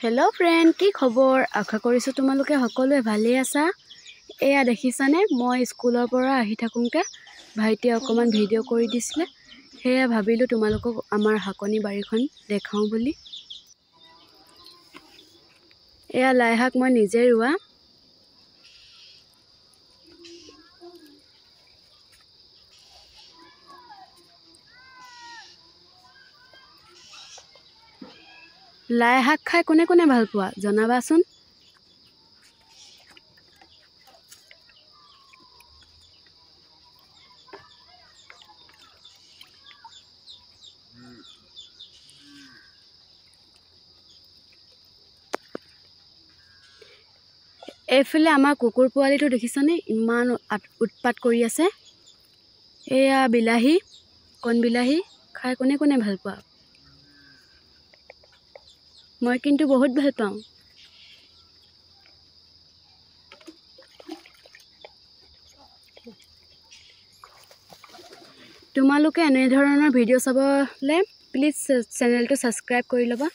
Hello friend की खबर आशा करिছো তোমালোকে সকলোৱে ভালে আছা। এয়া দেখিছানে মই স্কুলৰ পৰা আহি থাকুঁতে ভাইটি অকমান ভিডিঅ' কৰি দিছিলে, সেয়া ভাবিলো তোমালোকক আমাৰ হাকনি বাৰীখন দেখাও বুলি। এয়া লাই শাক মই নিজে ৰুৱা। লাই শাক খাই কোনে কোনে ভাল পোৱা জনাবাচোন। এইফালে আমাৰ কুকুৰ পোৱালিটো দেখিছানে ইমান উৎপাত কৰি আছে। এয়া বিলাহী, কণ বিলাহী খাই কোনে কোনে ভাল পোৱা। মই কিন্তু বহুত ভাল পাওঁ। তোমালোকে এনে ধৰণৰ ভিডিঅ' চাবলৈ প্লিজ চেনেলটো ছাবস্ক্ৰাইব কৰি ল'বা।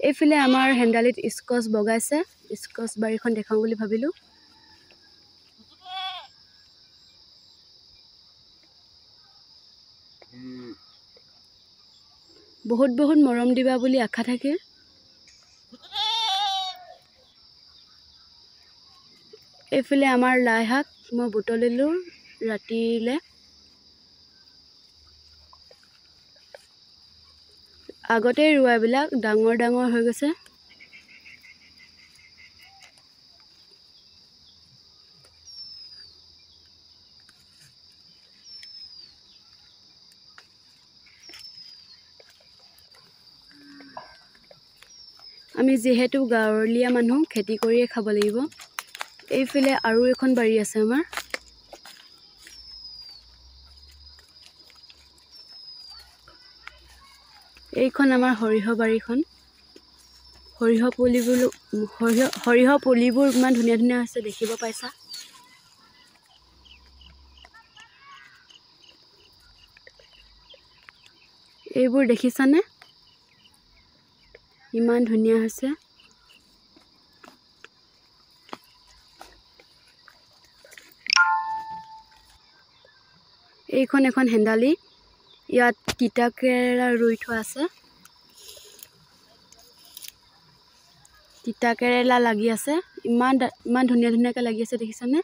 এইফালে আমাৰ হেন্দালিত স্কচ বগাইছে, স্কচ বাৰীখন দেখাওঁ বুলি ভাবিলোঁ। বহুত বহুত মৰম দিবা বুলি আশা থাকিল। এইফালে আমাৰ লাই শাক মই বুটলিলোঁ ৰাতিলে। আগতে ৰোৱাবিলাক ডাঙৰ ডাঙৰ হৈ গৈছে। আমি যিহেতু গাঁৱলীয়া মানুহ খেতি কৰিয়ে খাব লাগিব। এইফালে আৰু এখন বাৰী আছে আমাৰ। এইখন আমাৰ সৰিয়হ বাৰীখন। সৰিয়হ পুলিবোৰ ইমান ধুনীয়া ধুনীয়া আছে দেখিব পাইছা। এইবোৰ দেখিছানে ইমান ধুনীয়া হৈছে। এইখন এখন হেন্দালি, ইয়াত তিতা কেৰেলা ৰুই থোৱা আছে। তিতা কেৰেলা লাগি আছে, ইমান ধুনীয়া ধুনীয়াকৈ লাগি আছে দেখিছানে।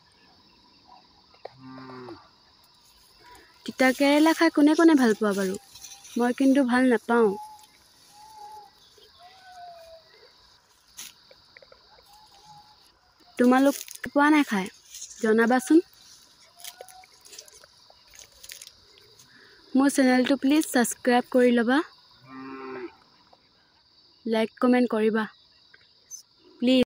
তিতা কেৰেলা খাই কোনে কোনে ভাল পোৱা বাৰু। মই কিন্তু ভাল নাপাওঁ। তোমালোক পোৱা নাই খাই জনাবাচোন। মোৰ চেনেলটো প্লিজ ছাবস্ক্ৰাইব কৰি ল'বা, লাইক কমেণ্ট কৰিবা প্লিজ।